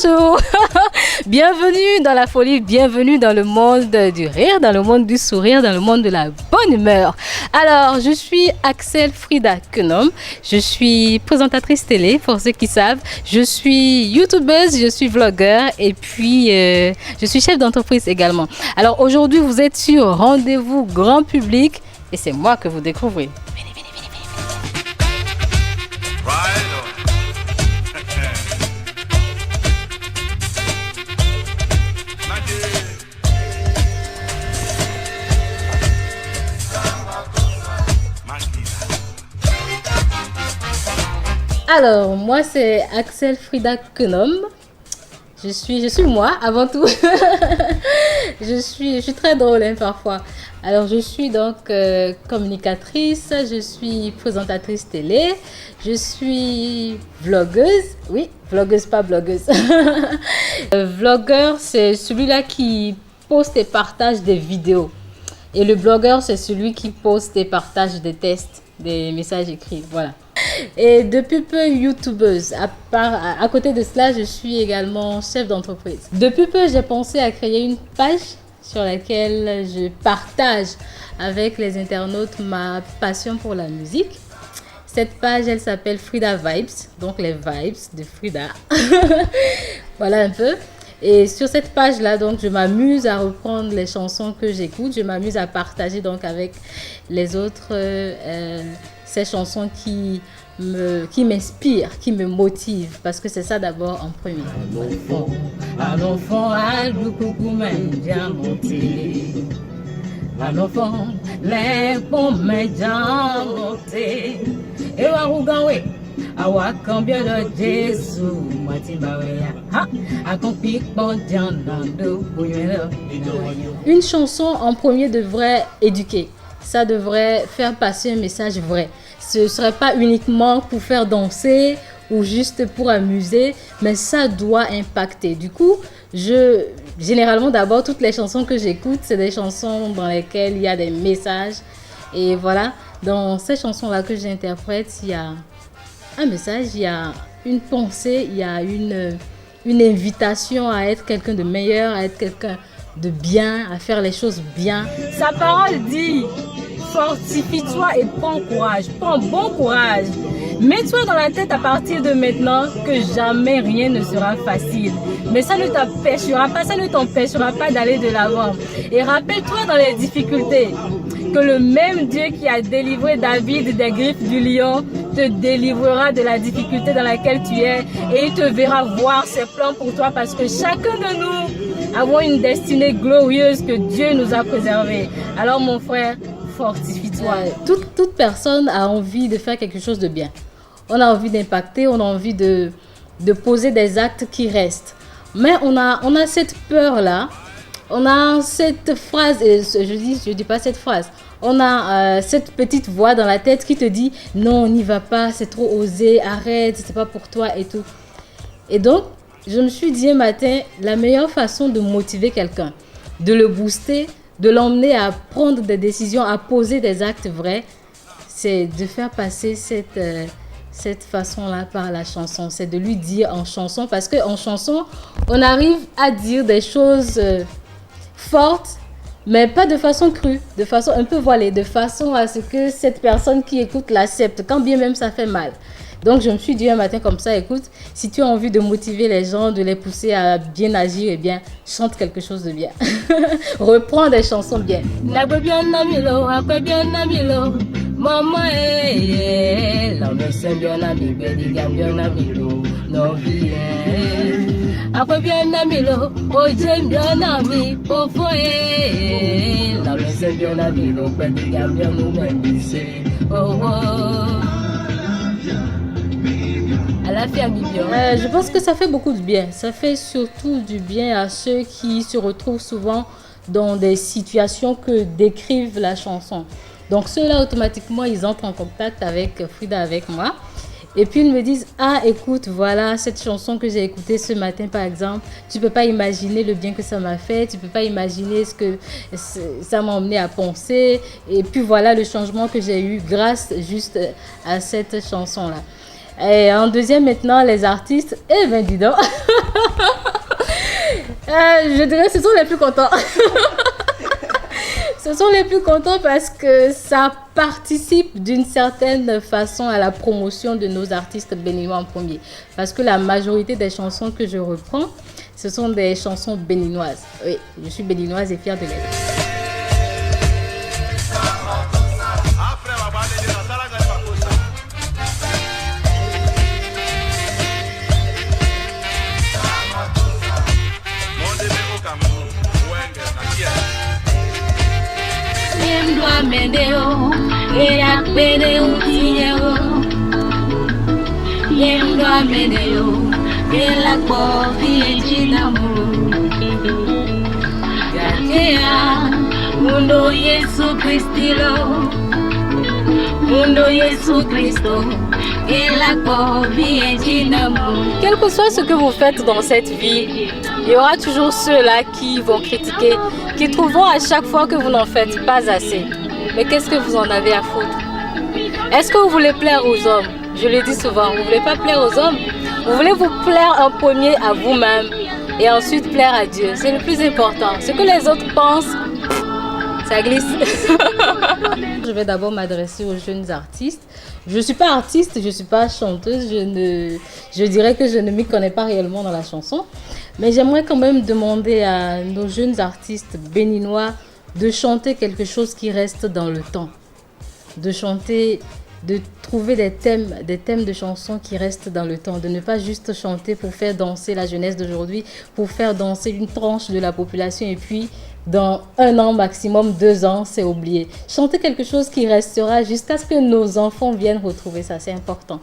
bonjour. Bienvenue dans la folie, bienvenue dans le monde du rire, dans le monde du sourire, dans le monde de la bonne humeur. Alors, je suis Axel Frida Kenom, je suis présentatrice télé, pour ceux qui savent. Je suis youtubeuse, je suis vlogueur et puis je suis chef d'entreprise également. Alors aujourd'hui, vous êtes sur Rendez-vous Grand Public et c'est moi que vous découvrez. Venez, venez, venez, venez. Alors, moi, c'est Axel Frida Kenom. Je suis moi, avant tout. je suis très drôle hein, parfois. Alors, je suis donc communicatrice, je suis présentatrice télé, je suis vlogueuse. Oui, vlogueuse, pas blogueuse. Vlogueur, c'est celui-là qui poste et partage des vidéos. Et le blogueur, c'est celui qui poste et partage des tests, des messages écrits. Voilà. Et depuis peu youtubeuse. À côté de cela, je suis également chef d'entreprise. Depuis peu, j'ai pensé à créer une page sur laquelle je partage avec les internautes ma passion pour la musique. Cette page, elle s'appelle Frida Vibes, donc les vibes de Frida. Voilà un peu. Et sur cette page-là, donc, je m'amuse à reprendre les chansons que j'écoute. Je m'amuse à partager donc avec les autres ces chansons qui m'inspirent, qui me motivent. Parce que c'est ça d'abord en premier. Une chanson en premier devrait éduquer. Ça devrait faire passer un message vrai. Ce ne serait pas uniquement pour faire danser ou juste pour amuser, mais ça doit impacter. Du coup, généralement d'abord, toutes les chansons que j'écoute, c'est des chansons dans lesquelles il y a des messages. Et voilà, dans ces chansons-là que j'interprète, il y a un message, il y a une pensée, il y a une invitation à être quelqu'un de meilleur, à être quelqu'un de bien, à faire les choses bien. Sa parole dit, fortifie-toi et prends courage, prends bon courage. Mets-toi dans la tête à partir de maintenant que jamais rien ne sera facile. Mais ça ne t'empêchera pas d'aller de l'avant. Et rappelle-toi dans les difficultés que le même Dieu qui a délivré David des griffes du lion te délivrera de la difficulté dans laquelle tu es et il te verra voir ses plans pour toi parce que chacun de nous avons une destinée glorieuse que Dieu nous a préservée. Alors mon frère, fortifie-toi. Toute personne a envie de faire quelque chose de bien. On a envie d'impacter, on a envie de poser des actes qui restent. Mais on a cette peur-là. On a cette phrase, je dis pas cette phrase, on a cette petite voix dans la tête qui te dit « Non, n'y va pas, c'est trop osé, arrête, c'est pas pour toi et tout. » Et donc, je me suis dit un matin, la meilleure façon de motiver quelqu'un, de le booster, de l'emmener à prendre des décisions, à poser des actes vrais, c'est de faire passer cette façon-là par la chanson. C'est de lui dire en chanson, parce qu'en chanson, on arrive à dire des choses forte, mais pas de façon crue, de façon un peu voilée, de façon à ce que cette personne qui écoute l'accepte, quand bien même ça fait mal. Donc je me suis dit un matin comme ça, écoute, si tu as envie de motiver les gens, de les pousser à bien agir, eh bien, chante quelque chose de bien. Reprends des chansons bien. Maman après bien ami lo, oh j'aime bien ami, oh foyer. La maison bien ami lo, petit gamme bien nous même lycée. Oh oh. À la famille bien. Je pense que ça fait beaucoup de bien. Ça fait surtout du bien à ceux qui se retrouvent souvent dans des situations que décrivent la chanson. Donc ceux-là automatiquement ils entrent en contact avec Frida, avec moi. Et puis ils me disent, ah écoute, voilà cette chanson que j'ai écoutée ce matin par exemple, tu peux pas imaginer le bien que ça m'a fait, tu peux pas imaginer ce que ça m'a emmené à penser. Et puis voilà le changement que j'ai eu grâce juste à cette chanson-là. Et en deuxième maintenant, les artistes, eh ben dis donc, Je dirais que ce sont les plus contents. Ce sont les plus contents parce que ça participe d'une certaine façon à la promotion de nos artistes béninois en premier. Parce que la majorité des chansons que je reprends, ce sont des chansons béninoises. Oui, je suis béninoise et fière de l'être. Mundo Yesu Cristilo, Mundo Yesu Cristo, quel que soit ce que vous faites dans cette vie, il y aura toujours ceux-là qui vont critiquer, qui trouveront à chaque fois que vous n'en faites pas assez. Mais qu'est-ce que vous en avez à foutre? Est-ce que vous voulez plaire aux hommes? Je le dis souvent, vous ne voulez pas plaire aux hommes? Vous voulez vous plaire en premier à vous-même et ensuite plaire à Dieu. C'est le plus important. Ce que les autres pensent, ça glisse. Je vais d'abord m'adresser aux jeunes artistes. Je ne suis pas artiste, je ne suis pas chanteuse. Je dirais que je ne m'y connais pas réellement dans la chanson. Mais j'aimerais quand même demander à nos jeunes artistes béninois de chanter quelque chose qui reste dans le temps. De chanter, de trouver des thèmes de chansons qui restent dans le temps. De ne pas juste chanter pour faire danser la jeunesse d'aujourd'hui, pour faire danser une tranche de la population et puis dans 1 an maximum, 2 ans, c'est oublié. Chanter quelque chose qui restera jusqu'à ce que nos enfants viennent retrouver ça, c'est important.